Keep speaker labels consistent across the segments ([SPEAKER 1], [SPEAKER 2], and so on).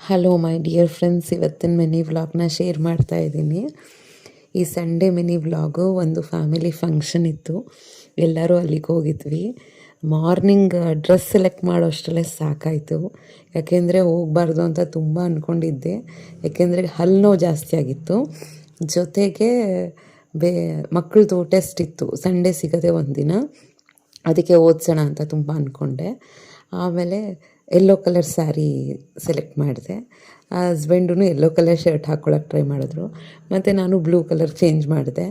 [SPEAKER 1] Hello my dear friends, ಇವತ್ತಿನ mini ವ್ಲಾಗ್ನ share ಮಾಡ್ತಾ ಇದ್ದೀನಿ. ಈ ಸಂಡೇ ಮಿನಿ ವ್ಲಾಗು ಒಂದು ಫ್ಯಾಮಿಲಿ ಫಂಕ್ಷನ್ ಇತ್ತು. ಎಲ್ಲರೂ ಅಲ್ಲಿಗೆ ಹೋಗಿದ್ವಿ. ಮಾರ್ನಿಂಗ್ ಡ್ರೆಸ್ ಸೆಲೆಕ್ಟ್ ಮಾಡೋ ಅಷ್ಟರಲ್ಲೇ ಸಾಕಾಯಿತು. ಯಾಕೆಂದರೆ ಹೋಗಬಾರ್ದು ಅಂತ ತುಂಬ ಅಂದ್ಕೊಂಡಿದ್ದೆ. ಯಾಕೆಂದರೆ ಹಲ್ಲು ನೋವು ಜಾಸ್ತಿ ಆಗಿತ್ತು. ಜೊತೆಗೆ ಮಕ್ಕಳದು ಟೆಸ್ಟ್ ಇತ್ತು. ಸಂಡೇ ಸಿಗೋದೇ ಒಂದಿನ, ಅದಕ್ಕೆ ಓದಿಸೋಣ ಅಂತ ತುಂಬ ಅಂದ್ಕೊಂಡೆ. ಆಮೇಲೆ ಯೆಲ್ಲೋ ಕಲರ್ ಸ್ಯಾರಿ ಸೆಲೆಕ್ಟ್ ಮಾಡಿದೆ. ಹಸ್ಬೆಂಡೂ ಯೆಲ್ಲೋ ಕಲರ್ ಶರ್ಟ್ ಹಾಕ್ಕೊಳಕ್ಕೆ ಟ್ರೈ ಮಾಡಿದ್ರು. ಮತ್ತು ನಾನು ಬ್ಲೂ ಕಲರ್ ಚೇಂಜ್ ಮಾಡಿದೆ.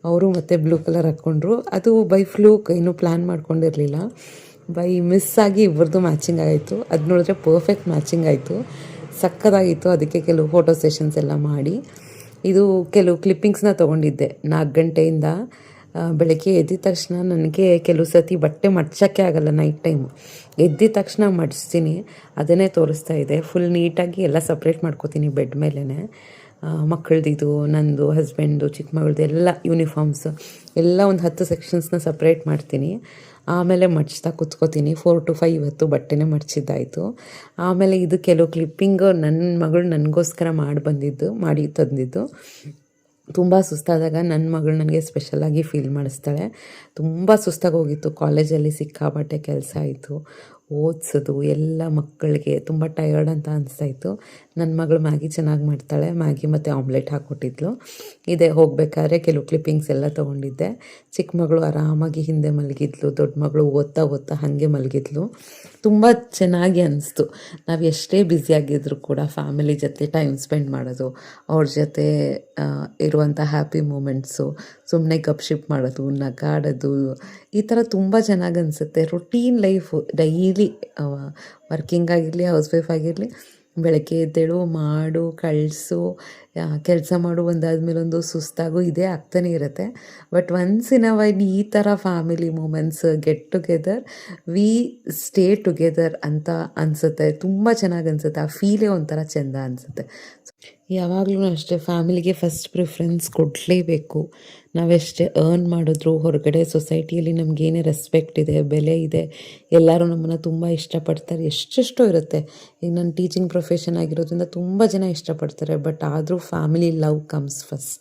[SPEAKER 1] ಅವರು ಮತ್ತೆ ಬ್ಲೂ ಕಲರ್ ಹಾಕ್ಕೊಂಡ್ರು. ಅದು ಬೈ ಫ್ಲೂಕ್, ಏನೂ ಪ್ಲ್ಯಾನ್ ಮಾಡ್ಕೊಂಡಿರಲಿಲ್ಲ. ಬೈ ಮಿಸ್ ಆಗಿ ಇಬ್ಬರದು ಮ್ಯಾಚಿಂಗ್ ಆಯಿತು. ಅದು ನೋಡಿದ್ರೆ ಪರ್ಫೆಕ್ಟ್ ಮ್ಯಾಚಿಂಗ್ ಆಯಿತು. ಸಕ್ಕತ್ತಾಗಿತ್ತು. ಅದಕ್ಕೆ ಕೆಲವು ಫೋಟೋ ಸೆಷನ್ಸ್ ಎಲ್ಲ ಮಾಡಿ, ಇದು ಕೆಲವು ಕ್ಲಿಪ್ಪಿಂಗ್ಸ್ನ ತೊಗೊಂಡಿದ್ದೆ 4 ಗಂಟೆಯಿಂದ. ಬೆಳಗ್ಗೆ ಎದ್ದಿದ ತಕ್ಷಣ ನನಗೆ ಕೆಲವು ಸತಿ ಬಟ್ಟೆ ಮಡ್ಚೋಕ್ಕೆ ಆಗೋಲ್ಲ. ನೈಟ್ ಟೈಮು ಎದ್ದಿದ ತಕ್ಷಣ ಮಡಿಸ್ತೀನಿ, ಅದನ್ನೇ ತೋರಿಸ್ತಾ ಇದೆ. ಫುಲ್ ನೀಟಾಗಿ ಎಲ್ಲ ಸಪ್ರೇಟ್ ಮಾಡ್ಕೋತೀನಿ ಬೆಡ್ ಮೇಲೇ. ಮಕ್ಕಳದಿದು, ನಂದು, ಹಸ್ಬೆಂಡು, ಚಿಕ್ಕ ಮಗಳದ್ದು ಎಲ್ಲ ಯೂನಿಫಾರ್ಮ್ಸ್ ಎಲ್ಲ ಒಂದು 10 ಸೆಕ್ಷನ್ಸ್ನ ಸಪ್ರೇಟ್ ಮಾಡ್ತೀನಿ. ಆಮೇಲೆ ಮಡ್ಚ್ತಾ ಕೂತ್ಕೋತೀನಿ. 4 to 5 ಹೊತ್ತು ಬಟ್ಟೆನೇ ಮಡ್ಚಿದ್ದಾಯಿತು. ಆಮೇಲೆ ಇದು ಕೆಲವು ಕ್ಲಿಪ್ಪಿಂಗು ನನ್ನ ಮಗಳು ನನಗೋಸ್ಕರ ಮಾಡಿ ತಂದಿದ್ದು. ತುಂಬ ಸುಸ್ತಾದಾಗ ನನ್ನ ಮಗಳು ನನಗೆ ಸ್ಪೆಷಲಾಗಿ ಫೀಲ್ ಮಾಡಿಸ್ತಾಳೆ. ತುಂಬ ಸುಸ್ತಾಗಿ ಹೋಗಿತ್ತು. ಕಾಲೇಜಲ್ಲಿ ಸಿಕ್ಕಾಪಟ್ಟೆ ಕೆಲಸ ಆಯಿತು, ಓದಿಸೋದು ಎಲ್ಲ ಮಕ್ಕಳಿಗೆ ತುಂಬ ಟಯರ್ಡ್ ಅಂತ ಅನಿಸ್ತಾಯಿತ್ತು. ನನ್ನ ಮಗಳು ಮ್ಯಾಗಿ ಚೆನ್ನಾಗಿ ಮಾಡ್ತಾಳೆ. ಮ್ಯಾಗಿ ಮತ್ತು ಆಮ್ಲೆಟ್ ಹಾಕ್ಕೊಟ್ಟಿದ್ಲು. ಇದೇ ಹೋಗಬೇಕಾದ್ರೆ ಕೆಲವು ಕ್ಲಿಪ್ಪಿಂಗ್ಸ್ ಎಲ್ಲ ತೊಗೊಂಡಿದ್ದೆ. ಚಿಕ್ಕ ಮಗಳು ಆರಾಮಾಗಿ ಹಿಂದೆ ಮಲಗಿದ್ಲು, ದೊಡ್ಡ ಮಗಳು ಓದ್ತಾ ಹಾಗೆ ಮಲಗಿದ್ಲು. ತುಂಬ ಚೆನ್ನಾಗಿ ಅನ್ನಿಸ್ತು. ನಾವು ಎಷ್ಟೇ ಬ್ಯುಸಿಯಾಗಿದ್ದರೂ ಕೂಡ ಫ್ಯಾಮಿಲಿ ಜೊತೆ ಟೈಮ್ ಸ್ಪೆಂಡ್ ಮಾಡೋದು, ಅವ್ರ ಜೊತೆ ಇರುವಂಥ ಹ್ಯಾಪಿ ಮೂಮೆಂಟ್ಸು, ಸುಮ್ಮನೆ ಗಪ್ಶಿಪ್ ಮಾಡೋದು, ನಗಾಡೋದು, ಈ ಥರ ತುಂಬ ಚೆನ್ನಾಗಿ ಅನಿಸುತ್ತೆ. ರೊಟೀನ್ ಲೈಫು ಡೈಲಿ ವರ್ಕಿಂಗ್ ಆಗಿರಲಿ, ಹೌಸ್ ವೈಫ್ ಆಗಿರಲಿ, ಬೆಳಗ್ಗೆ ಎದ್ದೇಳು, ಮಾಡು, ಕಳಿಸು, ಕೆಲಸ ಮಾಡು, ಒಂದಾದ್ಮೇಲೆ ಒಂದು ಸುಸ್ತಾಗು ಇದೇ ಆಗ್ತಾನೆ ಇರುತ್ತೆ. But once in a while ಈ ಥರ family moments, get together, we stay together ಅಂತ ಅನಿಸುತ್ತೆ. ತುಂಬ ಚೆನ್ನಾಗಿ ಅನಿಸುತ್ತೆ. ಆ ಫೀಲೇ ಒಂಥರ ಚೆಂದ ಅನಿಸುತ್ತೆ. ಯಾವಾಗಲೂ ಅಷ್ಟೇ ಫ್ಯಾಮಿಲಿಗೆ ಫಸ್ಟ್ ಪ್ರಿಫರೆನ್ಸ್ ಕೊಡಲೇಬೇಕು. ನಾವೆಷ್ಟೇ ಅರ್ನ್ ಮಾಡಿದ್ರು ಹೊರಗಡೆ ಸೊಸೈಟಿಯಲ್ಲಿ ನಮಗೇನೇ ರೆಸ್ಪೆಕ್ಟ್ ಇದೆ, ಬೆಲೆ ಇದೆ, ಎಲ್ಲರೂ ನಮ್ಮನ್ನು ತುಂಬ ಇಷ್ಟಪಡ್ತಾರೆ. ಎಷ್ಟೆಷ್ಟೋ ಇರುತ್ತೆ. ಈಗ ನನ್ನ ಟೀಚಿಂಗ್ ಪ್ರೊಫೆಷನ್ ಆಗಿರೋದ್ರಿಂದ ತುಂಬ ಜನ ಇಷ್ಟಪಡ್ತಾರೆ. ಬಟ್ ಆದರೂ ಫ್ಯಾಮಿಲಿ ಲವ್ ಕಮ್ಸ್ ಫಸ್ಟ್.